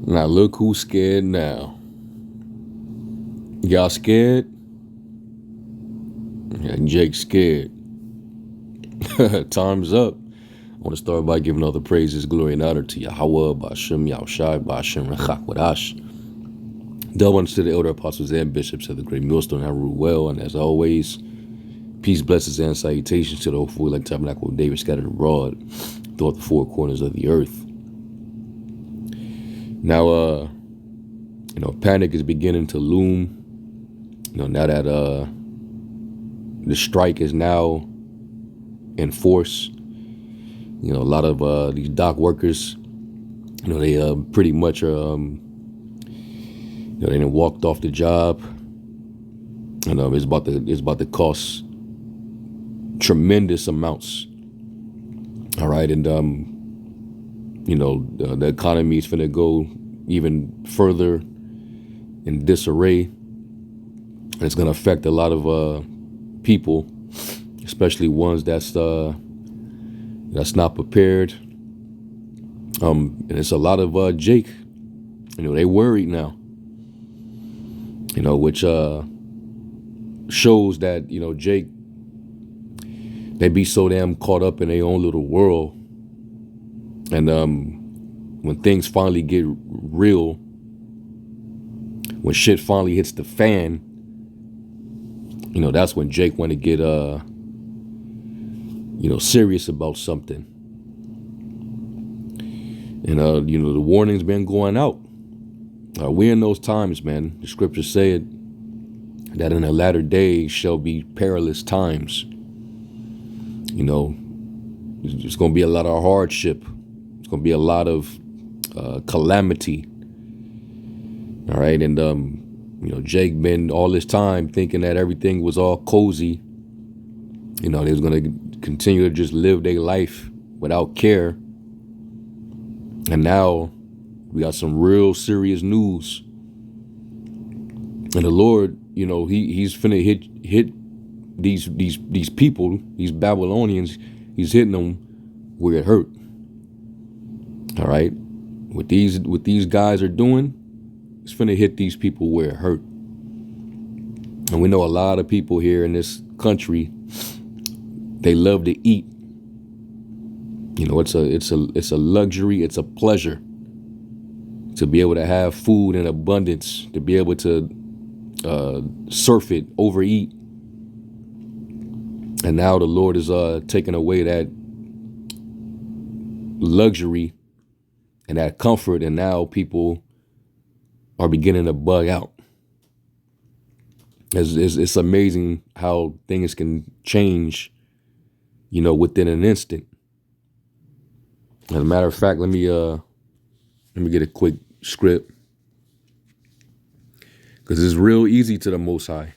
Now look who's scared now. Y'all scared? Yeah, Jake scared. Time's up. I want to start by giving all the praises, glory, and honor to Yahweh, Ba'ashem, Yahushai, Ba'ashem, Rechak, Wadash. Double honor to the elder apostles and bishops of the great millstone I rule well. And as always, peace, blessings, and salutations to the hopeful elect tabernacle of David scattered abroad throughout the four corners of the earth. Now, panic is beginning to loom. Now that the strike is now in force. A lot of these dock workers, they pretty much are, they done walked off the job. It's about to cost tremendous amounts. All right, and the economy is finna go even further in disarray, and it's gonna affect a lot of people, especially ones that's not prepared. And it's a lot of Jake. They worried now. Which shows that Jake, they be so damn caught up in their own little world, and when things finally get real, when shit finally hits the fan, that's when Jake want to get serious about something. And the warning's been going out. We're in those times, man. The scripture said that in the latter days shall be perilous times. It's going to be a lot of hardship. It's going to be a lot of calamity. All right. And, Jake been all this time thinking that everything was all cozy. They was going to continue to just live their life without care. And now we got some real serious news. And the Lord, he's finna hit these people, these Babylonians. He's hitting them where it hurt. All right, what these guys are doing, it's finna hit these people where it hurt. And we know a lot of people here in this country, they love to eat. It's a luxury, it's a pleasure to be able to have food in abundance, to be able to surf it, overeat. And now the Lord is taking away that luxury and that comfort, and now people are beginning to bug out. It's amazing how things can change, within an instant. As a matter of fact, let me get a quick script, because it's real easy to the Most High.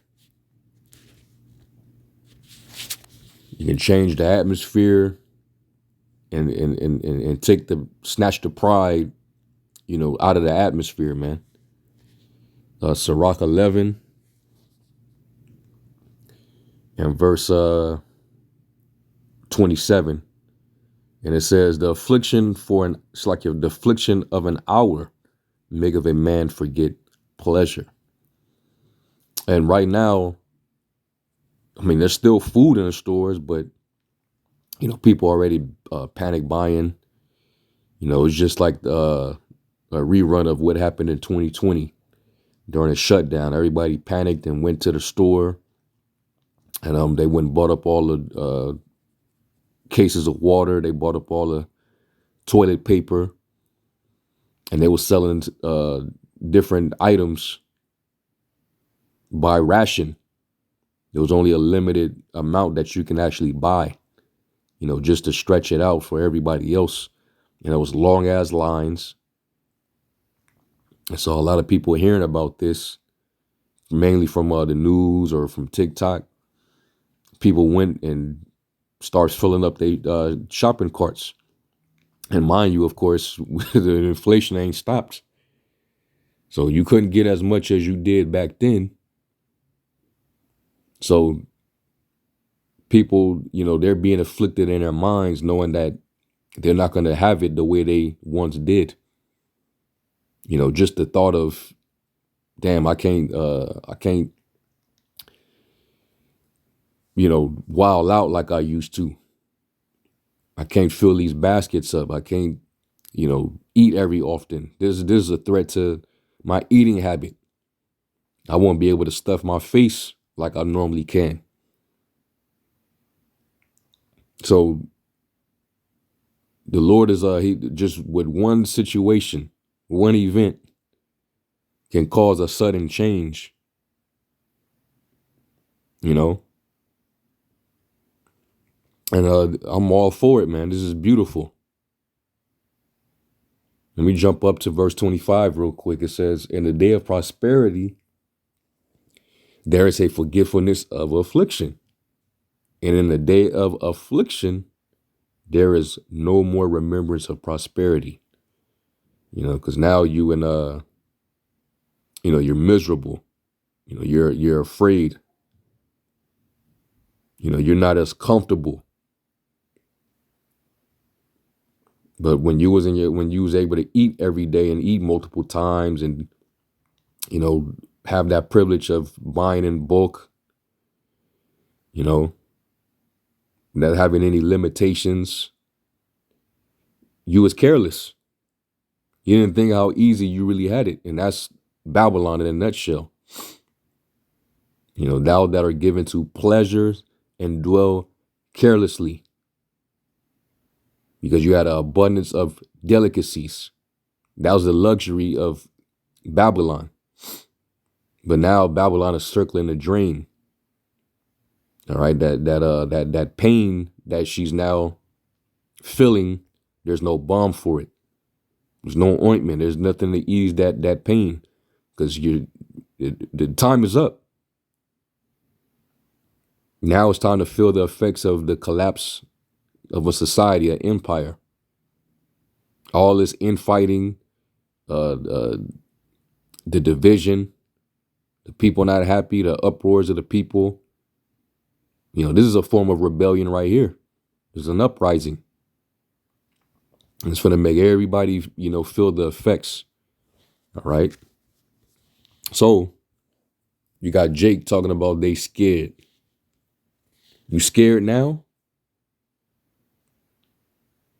You can change the atmosphere and snatch the pride, out of the atmosphere, man. Sirach 11 and verse 27. And it says, the affliction the affliction of an hour maketh a man forget pleasure. And right now, there's still food in the stores, but, people already panic buying. It's just like a rerun of what happened in 2020 during a shutdown. Everybody panicked and went to the store, and they went and bought up all the cases of water. They bought up all the toilet paper, and they were selling different items by ration. There was only a limited amount that you can actually buy, just to stretch it out for everybody else. It was long ass lines. I saw a lot of people hearing about this, mainly from the news or from TikTok. People went and starts filling up their shopping carts. And mind you, of course, the inflation ain't stopped. So you couldn't get as much as you did back then. So people, they're being afflicted in their minds, knowing that they're not going to have it the way they once did. Just the thought of, damn, I can't, wild out like I used to. I can't fill these baskets up. I can't, eat every often. This is a threat to my eating habit. I won't be able to stuff my face like I normally can. So the Lord is he just with one situation, one event can cause a sudden change. And I'm all for it, man. This is beautiful. Let me jump up to verse 25 real quick. It says, in the day of prosperity, there is a forgetfulness of affliction. And in the day of affliction, there is no more remembrance of prosperity. Because now you and you're miserable. You're afraid. You're not as comfortable. But when you was able to eat every day and eat multiple times and, have that privilege of buying in bulk, not having any limitations, you was careless. You didn't think how easy you really had it. And that's Babylon in a nutshell. Thou that are given to pleasures and dwell carelessly, because you had an abundance of delicacies. That was the luxury of Babylon. But now Babylon is circling the drain. All right, that pain that she's now feeling, there's no balm for it. There's no ointment. There's nothing to ease that pain, because the time is up. Now it's time to feel the effects of the collapse of a society, an empire. All this infighting, the division, the people not happy, the uproars of the people. This is a form of rebellion right here. There's an uprising. And it's going to make everybody, feel the effects. All right. So you got Jake talking about they scared. You scared now?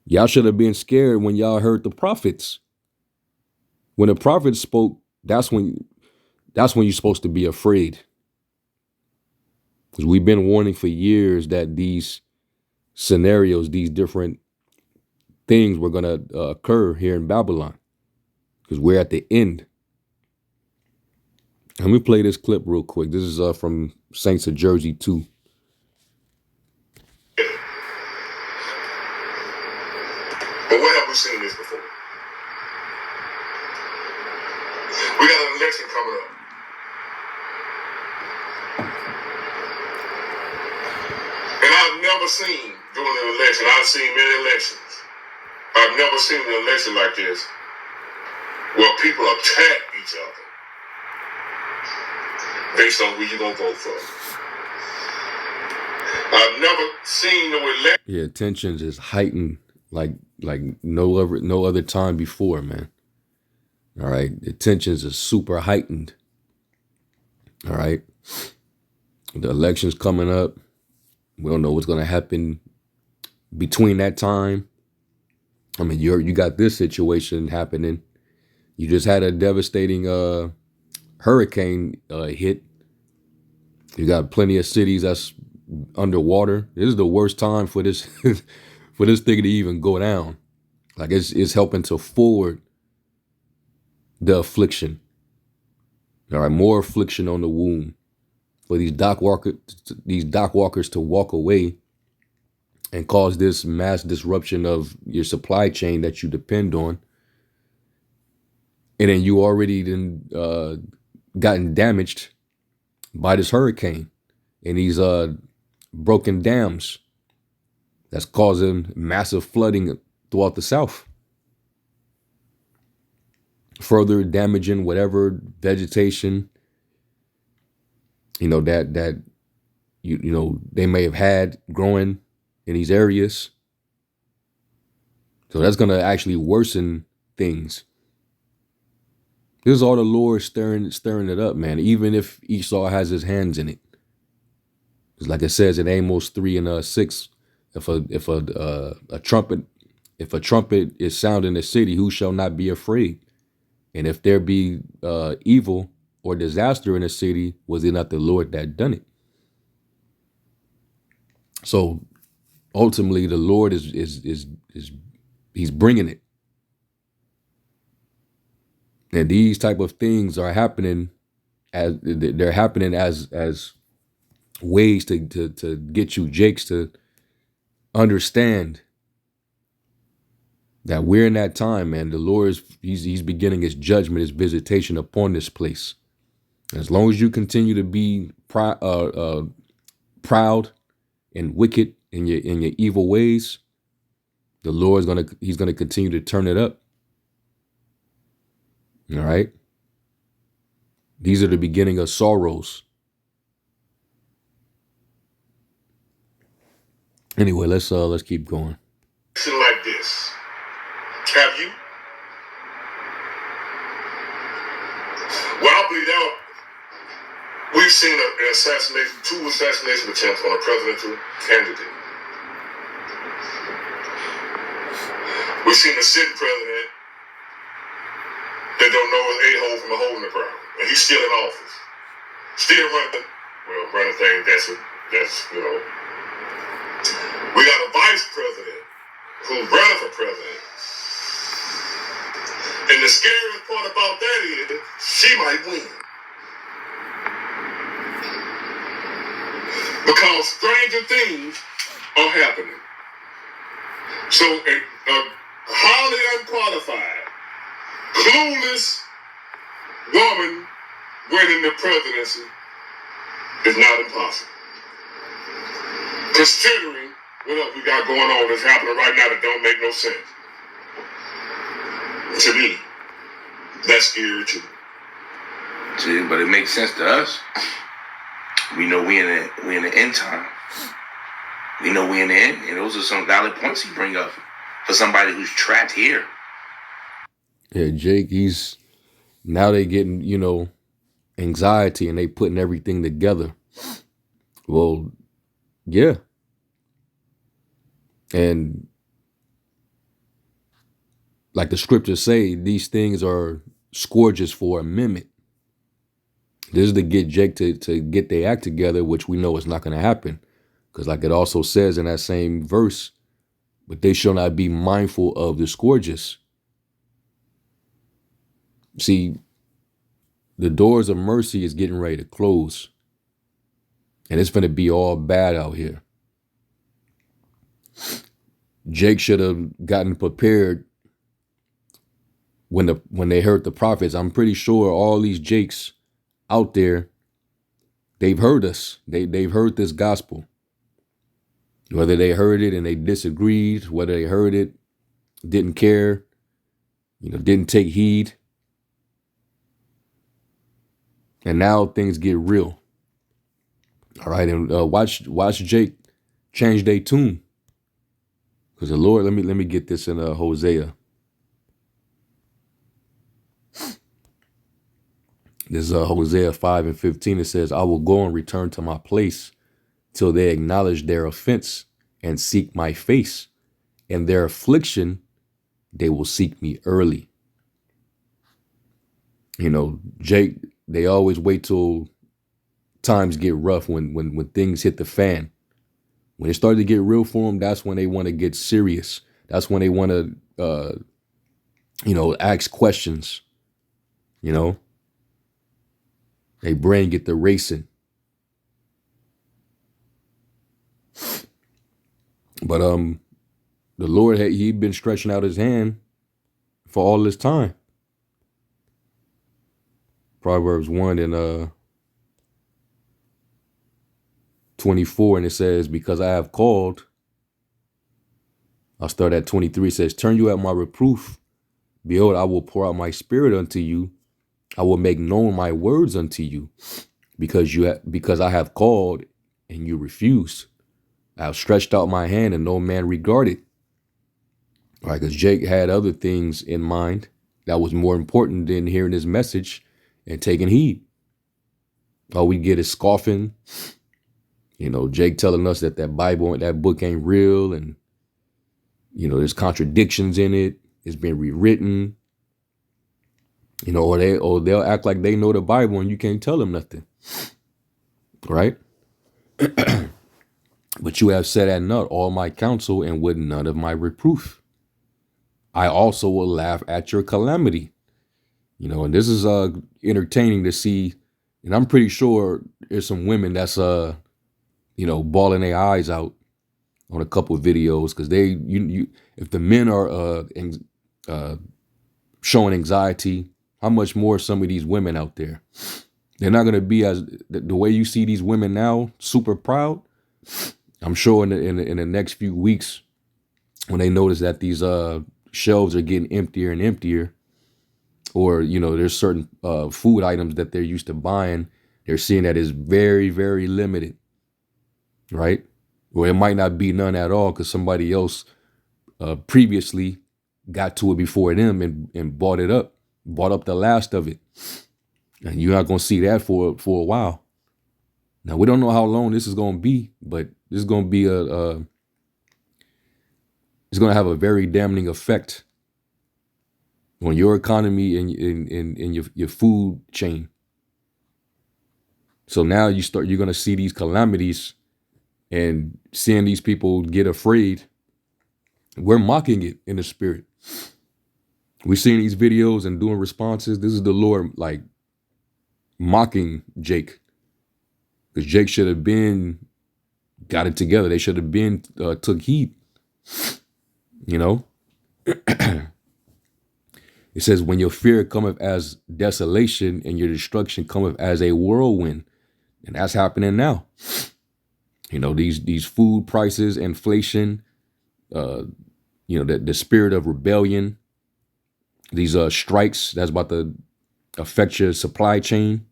Y'all should have been scared when y'all heard the prophets. When the prophets spoke, that's when you're supposed to be afraid. Because we've been warning for years that these scenarios, these different things were going to occur here in Babylon. Because we're at the end. Let me play this clip real quick. This is from Saints of Jersey 2. But where have we seen this before? We got an election coming up. And I've never seen during an election, I've seen many elections. I've never seen an election like this where people attack each other based on who you're going to vote for. I've never seen no election. Yeah, tensions is heightened like no other time before, man. All right. The tensions are super heightened. All right. The election's coming up. We don't know what's going to happen between that time. I mean, you got this situation happening. You just had a devastating hurricane hit. You got plenty of cities that's underwater. This is the worst time for this for this thing to even go down. Like it's helping to forward the affliction. All right, more affliction on the womb for these dock walkers to walk away and cause this mass disruption of your supply chain that you depend on. And then you already gotten damaged by this hurricane and these broken dams that's causing massive flooding throughout the South. Further damaging whatever vegetation, that they may have had growing in these areas. So that's going to actually worsen things. This is all the Lord stirring it up, man. Even if Esau has his hands in it, it's like it says in Amos 3:6. If a trumpet is sound in the city, who shall not be afraid? And if there be evil or disaster in the city, was it not the Lord that done it? So ultimately, the Lord is he's bringing it, and these type of things are happening as ways to get you Jakes to understand that we're in that time, man. The Lord is he's beginning his judgment, his visitation upon this place. As long as you continue to be proud and wicked in your evil ways, the Lord's he's gonna continue to turn it up. All right. These are the beginning of sorrows. Anyway, let's keep going. Like this. Have you? Well, I believe that we've seen an assassination, 2 assassination attempts on a presidential candidate. We've seen a sitting president that don't know his a-hole from a hole in the ground, and he's still in office, still running things. That's we got a vice president who's running for president. And the scariest part about that is she might win. Because stranger things are happening. So a highly unqualified, clueless woman winning the presidency is not impossible. Considering what else we got going on that's happening right now that don't make no sense. To me, that's scary too. See, but it makes sense to us. We know we in the end time. We know we in the end, and those are some valid points he bring up for somebody who's trapped here. Yeah, Jake, now they getting, anxiety and they putting everything together. Well, yeah. And like the scriptures say, these things are scourges for amendment. This is to get Jake to get their act together, which we know is not going to happen. Because like it also says in that same verse, but they shall not be mindful of the scourges. See, the doors of mercy is getting ready to close. And it's going to be all bad out here. Jake should have gotten prepared when they heard the prophets. I'm pretty sure all these Jakes out there, they've heard us. They've heard this gospel. Whether they heard it and they disagreed, whether they heard it, didn't care, didn't take heed. And now things get real. All right, and watch Jake change their tune. Because the Lord, let me get this in Hosea. This is Hosea 5:15. It says, I will go and return to my place till they acknowledge their offense and seek my face. In their affliction, they will seek me early. Jake, they always wait till times get rough when things hit the fan. When it started to get real for them, that's when they want to get serious. That's when they want to, ask questions. Their brain get the racing. But the Lord, he'd been stretching out his hand for all this time. Proverbs 1 and 24, and it says, because I have called. I'll start at 23. It says, turn you at my reproof. Behold, I will pour out my spirit unto you. I will make known my words unto you, because I have called and you refused. I have stretched out my hand and no man regarded. All right, because Jake had other things in mind that was more important than hearing his message and taking heed. All we get is scoffing. Jake telling us that Bible and that book ain't real, and there's contradictions in it. It's been rewritten. Or they'll act like they know the Bible and you can't tell them nothing, right? But you have set at naught all my counsel, and with none of my reproof. I also will laugh at your calamity. And this is entertaining to see. And I'm pretty sure there's some women that's bawling their eyes out on a couple of videos, because if the men are showing anxiety, how much more some of these women out there? They're not gonna be as the way you see these women now, super proud. I'm sure in the next few weeks, when they notice that these shelves are getting emptier and emptier, or there's certain food items that they're used to buying, they're seeing that it's very, very limited, right? Or it might not be none at all because somebody else previously got to it before them and bought up the last of it. And you're not gonna see that for a while. Now, we don't know how long this is gonna be, but this is gonna be it's gonna have a very damning effect on your economy and in your food chain. So now you're gonna see these calamities and seeing these people get afraid. We're mocking it in the spirit. We're seeing these videos and doing responses. This is the Lord like mocking Jake, because Jake should have been got it together. They should have been took heed. It says, when your fear cometh as desolation and your destruction cometh as a whirlwind. And that's happening now. These food prices, inflation, the spirit of rebellion, these strikes that's about to affect your supply chain.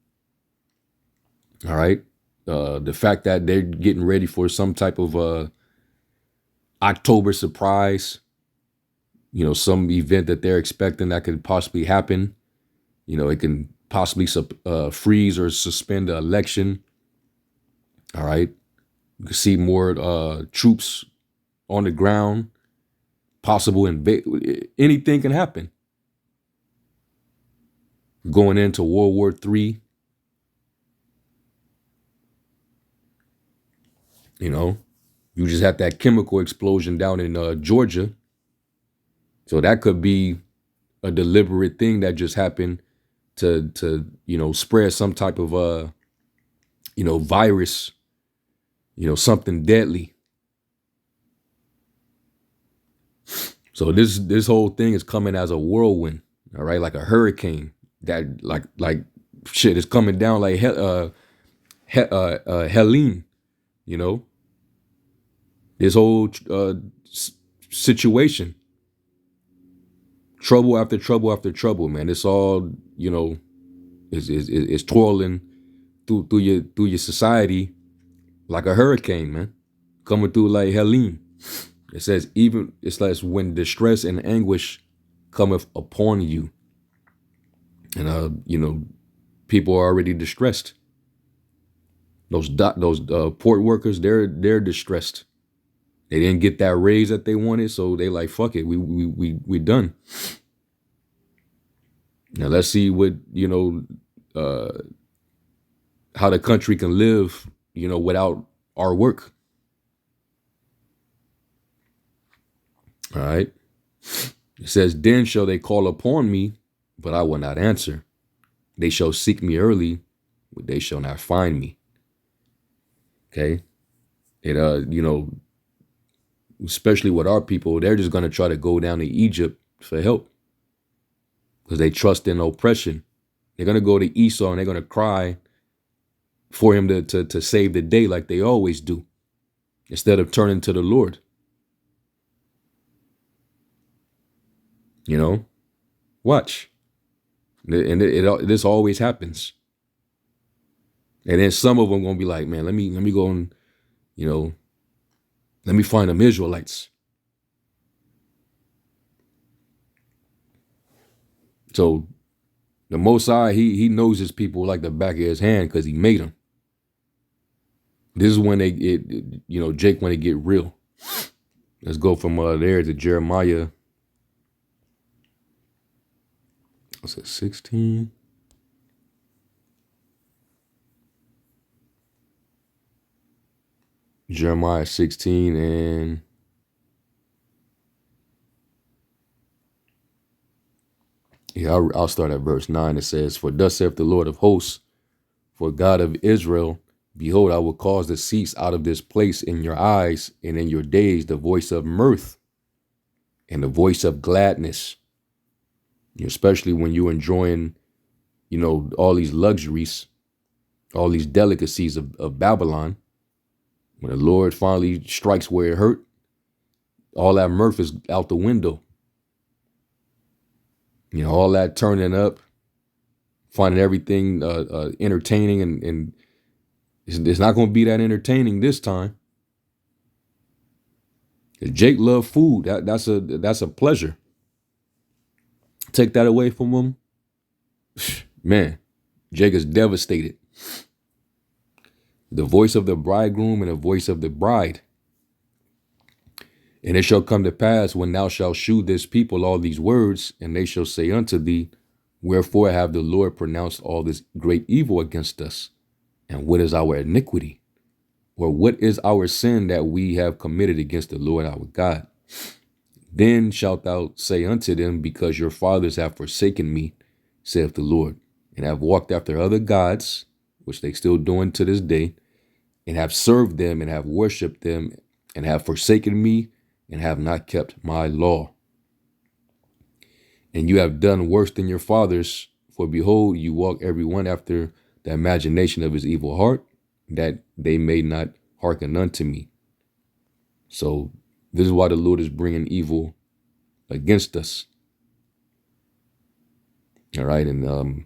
All right. The fact that they're getting ready for some type of October surprise, some event that they're expecting that could possibly happen. It can possibly freeze or suspend the election. All right. You can see more troops on the ground. Possible anything can happen. Going into World War III. You just had that chemical explosion down in Georgia. So that could be a deliberate thing that just happened to spread some type of virus, something deadly. So this whole thing is coming as a whirlwind, all right, like a hurricane that like shit is coming down like Helene, this whole situation. Trouble after trouble after trouble, man. It's all, is twirling through your society like a hurricane, man. Coming through like Helene. It says it's like when distress and anguish cometh upon you. And people are already distressed. Those port workers, they're distressed. They didn't get that raise that they wanted, so they like, fuck it, we done. Now let's see what how the country can live, without our work. All right. It says, then shall they call upon me, but I will not answer. They shall seek me early, but they shall not find me. Okay. It especially with our people, they're just going to try to go down to Egypt for help because they trust in oppression. They're going to go to Esau and they're going to cry for him to save the day like they always do, instead of turning to the Lord. Watch. And this always happens. And then some of them going to be like, man, let me go and, let me find them Israelites. So the Most High, he knows his people like the back of his hand because he made them. This is when Jake, when they get real. Let's go from there to Jeremiah. What's it, 16? Jeremiah 16 and I'll start at verse 9. It says, "For thus saith the Lord of hosts, for God of Israel, behold, I will cause to cease out of this place in your eyes and in your days the voice of mirth and the voice of gladness." Especially when you're enjoying, all these luxuries, all these delicacies of Babylon. When the Lord finally strikes where it hurt, all that mirth is out the window. All that turning up, finding everything entertaining, and it's not going to be that entertaining this time. Jake loved food. That's a pleasure. Take that away from him, man, Jake is devastated. The voice of the bridegroom and the voice of the bride. And it shall come to pass when thou shalt shew this people all these words, and they shall say unto thee, wherefore have the Lord pronounced all this great evil against us? And what is our iniquity? Or what is our sin that we have committed against the Lord our God? Then shalt thou say unto them, because your fathers have forsaken me, saith the Lord, and have walked after other gods, which they still doing to this day, and have served them and have worshipped them, and have forsaken me, and have not kept my law. And you have done worse than your fathers, for behold, you walk every one after the imagination of his evil heart, that they may not hearken unto me. So this is why the Lord is bringing evil against us. All right. And,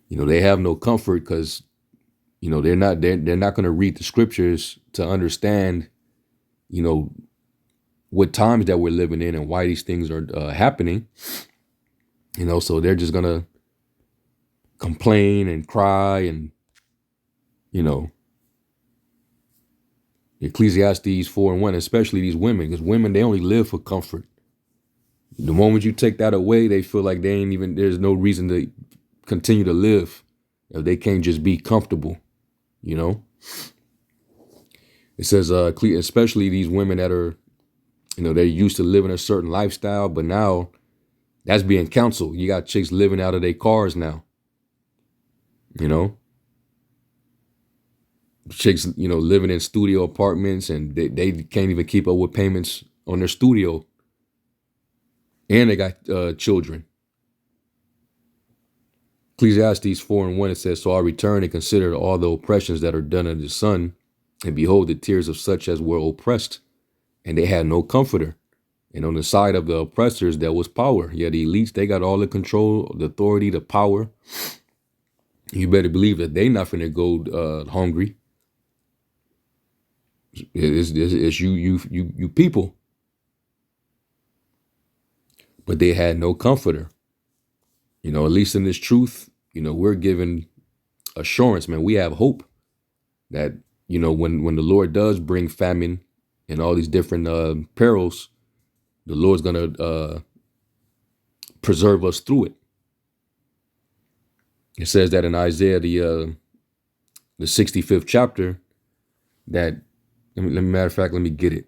they have no comfort because, they're not going to read the scriptures to understand, what times that we're living in and why these things are happening. So they're just going to complain and cry and, Ecclesiastes 4:1, especially these women, because women, they only live for comfort. The moment you take that away, they feel like there's no reason to continue to live if they can't just be comfortable, It says, especially these women that are, they're used to living a certain lifestyle, but now that's being counseled. You got chicks living out of their cars now, Chicks, living in studio apartments, and they can't even keep up with payments on their studio. And they got children. Ecclesiastes 4:1, it says, "So I return and consider all the oppressions that are done under the sun, and behold the tears of such as were oppressed, and they had no comforter. And on the side of the oppressors there was power." Yeah, the elites, they got all the control, the authority, the power. You better believe that they not finna go hungry. It's you people. But they had no comforter. At least in this truth, we're given assurance, man. We have hope that, when the Lord does bring famine and all these different perils, the Lord's going to preserve us through it. It says that in Isaiah, the 65th chapter, that, matter of fact, let me get it.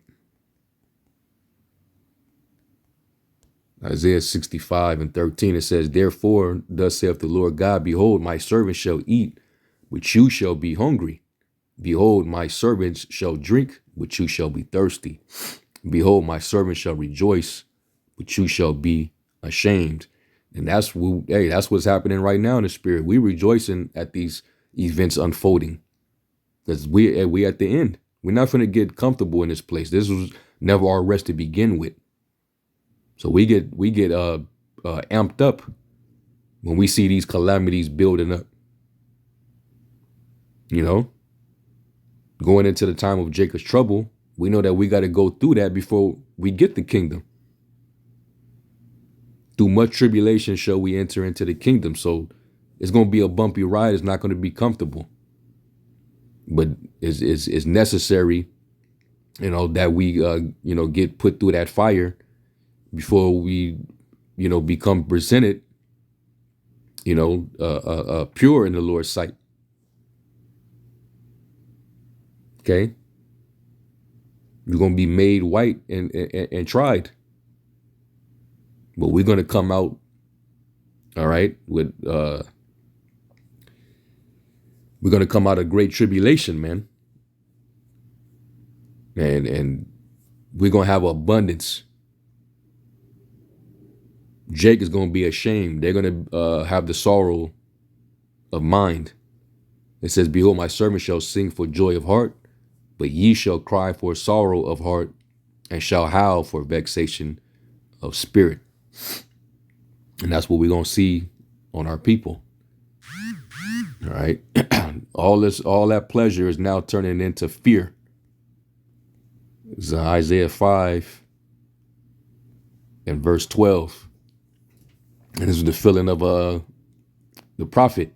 Isaiah 65:13, it says, "Therefore, thus saith the Lord God, behold, my servants shall eat, but you shall be hungry. Behold, my servants shall drink, but you shall be thirsty. Behold, my servants shall rejoice, but you shall be ashamed." And that's what's happening right now in the spirit. We rejoicing at these events unfolding, because we at the end. We're not going to get comfortable in this place. This was never our rest to begin with. So we get amped up when we see these calamities building up. Going into the time of Jacob's trouble, we know that we got to go through that before we get the kingdom. Through much tribulation shall we enter into the kingdom. So it's going to be a bumpy ride. It's not going to be comfortable, but it's necessary, that we, get put through that fire before we, become presented, pure in the Lord's sight. Okay. We're going to be made white and tried, but we're going to come out. All right. We're going to come out of great tribulation, man. And we're going to have abundance. Jake is going to be ashamed. They're going to have the sorrow of mind. It says, behold, my servant shall sing for joy of heart, but ye shall cry for sorrow of heart and shall howl for vexation of spirit. And that's what we're going to see on our people. All right. all that pleasure is now turning into fear. It's Isaiah 5 and verse 12. And this is the feeling of the prophet.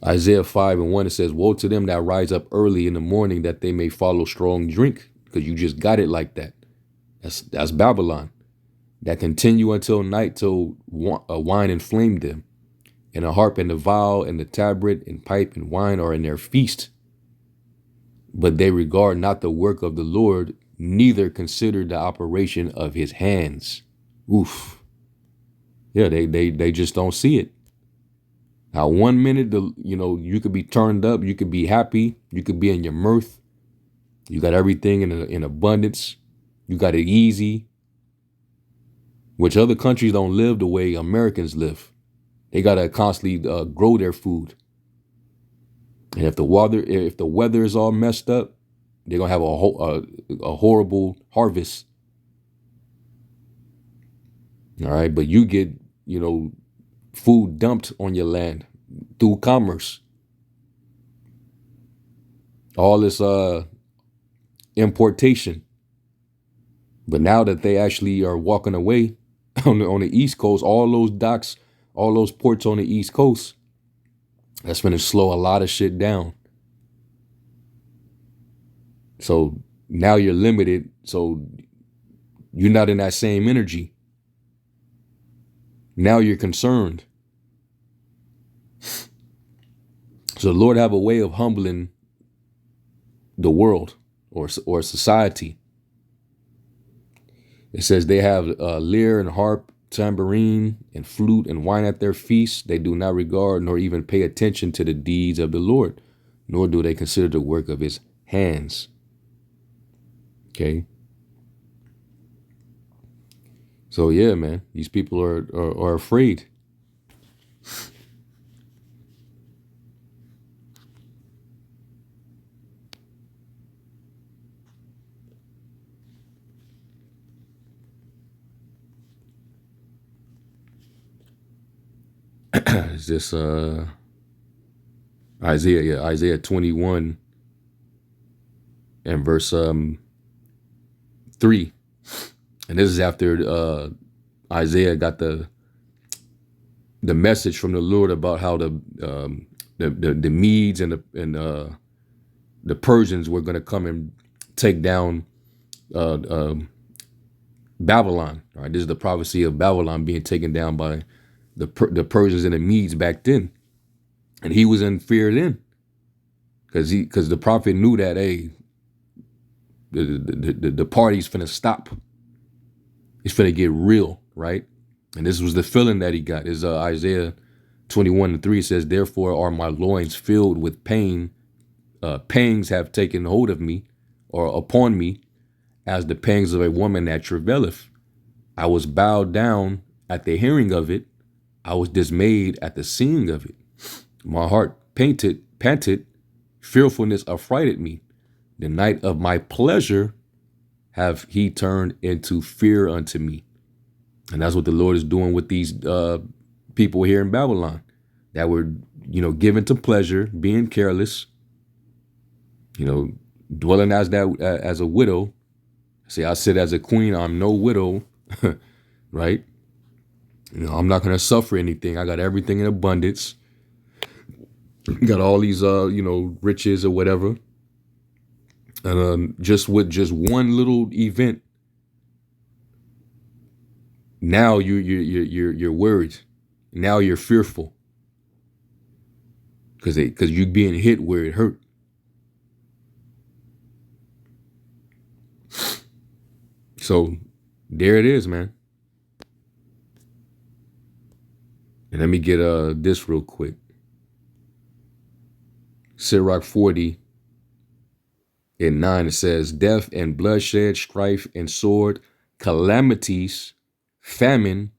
Isaiah 5 and 1, it says, woe to them that rise up early in the morning that they may follow strong drink. Because you just got it like that. That's Babylon. That continue until night till wine inflame them. And the harp and the viol and the tabret and pipe and wine are in their feast. But they regard not the work of the Lord, neither consider the operation of his hands. Oof. Yeah, they just don't see it. Now, 1 minute, you could be turned up, you could be happy, you could be in your mirth. You got everything in abundance. You got it easy. Which other countries don't live the way Americans live. They gotta constantly grow their food. And if the weather is all messed up, they're gonna have a horrible harvest. All right, but you get food dumped on your land through commerce. All this importation. But now that they actually are walking away on the East Coast, all those docks, all those ports on the East Coast, that's going to slow a lot of shit down. So now you're limited. So you're not in that same energy. Now you're concerned. So the Lord have a way of humbling the world or society. It says they have lyre and harp, tambourine and flute and wine at their feasts. They do not regard nor even pay attention to the deeds of the Lord, nor do they consider the work of his hands. Okay. So yeah, man, these people are afraid. Is this Isaiah? Yeah, Isaiah 21 and verse 3. And this is after Isaiah got the message from the Lord about how the Medes and the Persians were going to come and take down Babylon. All right, this is the prophecy of Babylon being taken down by the Persians and the Medes back then, and he was in fear then, because the prophet knew that the party's finna stop. It's finna get real, right? And this was the feeling that he got. Is Isaiah 21:3 says, "Therefore are my loins filled with pain. Pangs have taken hold of me, or upon me, as the pangs of a woman that travaileth. I was bowed down at the hearing of it. I was dismayed at the seeing of it. My heart panted, fearfulness affrighted me. The night of my pleasure have he turned into fear unto me." And that's what the Lord is doing with these people here in Babylon that were, given to pleasure, being careless, dwelling as a widow. See, I sit as a queen, I'm no widow, right? I'm not going to suffer anything. I got everything in abundance. Got all these, riches or whatever. And just with just one little event, now you're worried. Now you're fearful because you're being hit where it hurt. So there it is, man. And let me get this real quick. Sirach 40 and 9, it says, death and bloodshed, strife and sword, calamities, famine,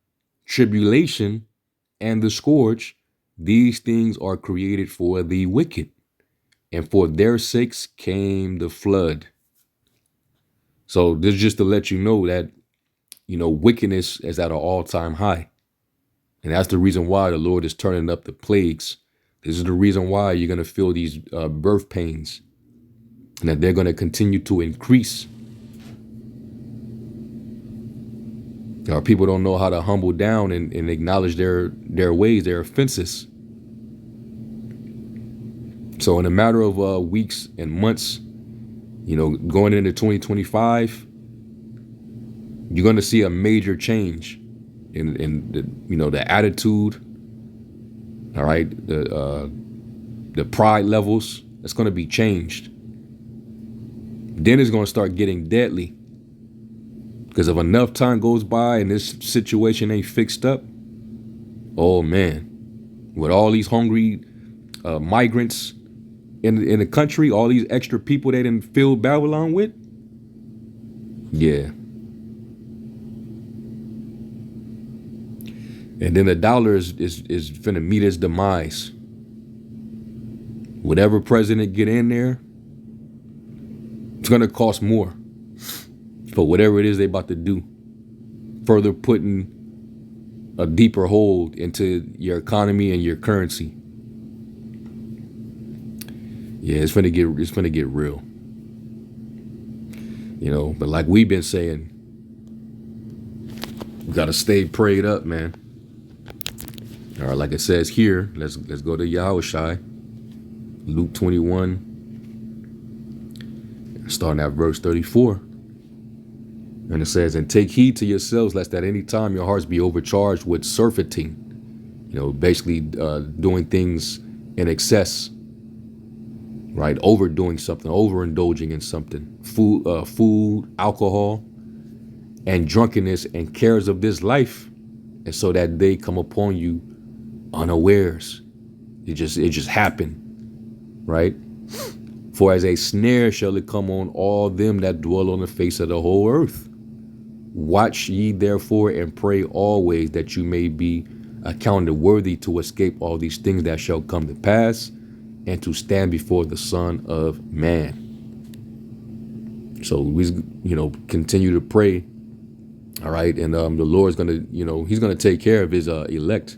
tribulation, and the scourge, these things are created for the wicked, and for their sakes came the flood. So this is just to let you know that, wickedness is at an all-time high. And that's the reason why the Lord is turning up the plagues. This is the reason why you're going to feel these birth pains, and that they're going to continue to increase. People don't know how to humble down and acknowledge their ways, their offenses. So in a matter of weeks and months, going into 2025, you're going to see a major change in the attitude. All right, the pride levels. It's going to be changed. Then it's going to start getting deadly, because if enough time goes by and this situation ain't fixed up, oh man, with all these hungry migrants in the country, all these extra people they didn't fill Babylon with, yeah. And then the dollar is finna meet its demise. Whatever president get in there, it's gonna cost more for whatever it is they about to do. Further putting a deeper hold into your economy and your currency. Yeah, it's gonna get real. But like we've been saying, we gotta stay prayed up, man. All right, like it says here, let's go to Yahushai, Luke 21, starting at verse 34. And it says, and take heed to yourselves, lest at any time your hearts be overcharged with surfeiting. Basically doing things in excess, right? Overdoing something, overindulging in something. Food, alcohol, and drunkenness and cares of this life. And so that they come upon you unawares. It just happened, right? For as a snare shall it come on all them that dwell on the face of the whole earth. Watch ye therefore and pray always, that you may be accounted worthy to escape all these things that shall come to pass, and to stand before the Son of Man. So we continue to pray. All right, and the Lord's gonna, he's gonna take care of his elect.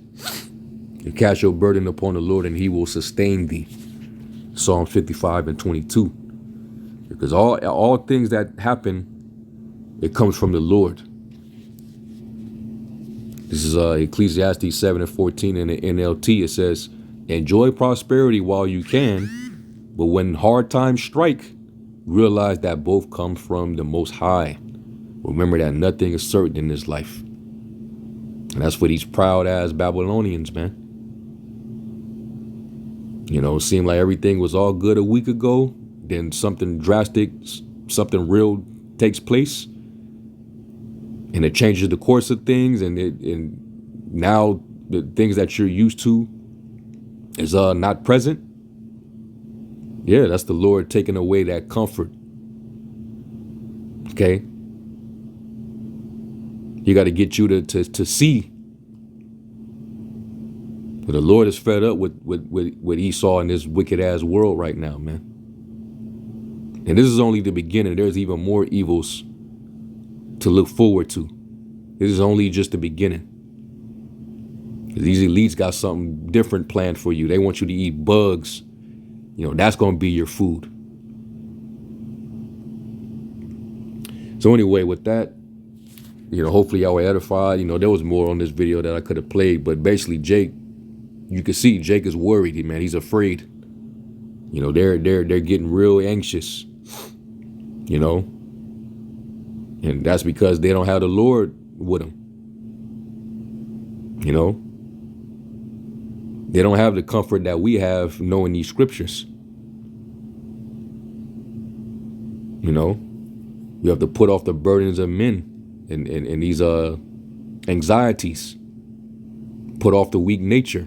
You cast your burden upon the Lord, and he will sustain thee. Psalm 55 and 22. Because all things that happen, it comes from the Lord. This is Ecclesiastes 7 and 14 in the NLT. It says, enjoy prosperity while you can, but when hard times strike, realize that both come from the Most High. Remember that nothing is certain in this life. And that's for these proud ass Babylonians, man. It seemed like everything was all good a week ago. Then something drastic, something real takes place. And it changes the course of things. And now the things that you're used to is not present. Yeah, that's the Lord taking away that comfort. Okay. He got to get you to see. But the Lord is fed up with what Esau in this wicked ass world right now, man. And this is only the beginning. There's even more evils to look forward to. This is only just the beginning. These elites got something different planned for you. They want you to eat bugs. That's going to be your food. So anyway, with that, hopefully y'all were edified. There was more on this video that I could have played, but basically Jake, you can see Jake is worried, man. He's afraid. They're getting real anxious, and that's because they don't have the Lord with them. They don't have the comfort that we have knowing these scriptures. You have to put off the burdens of men and these anxieties. Put off the weak nature.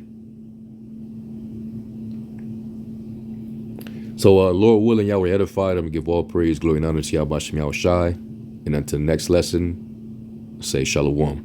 So Lord willing, y'all were edified. I'm gonna give all praise, glory, and honor to Yahweh Shem Yahweh Shai. And until the next lesson, say Shalom.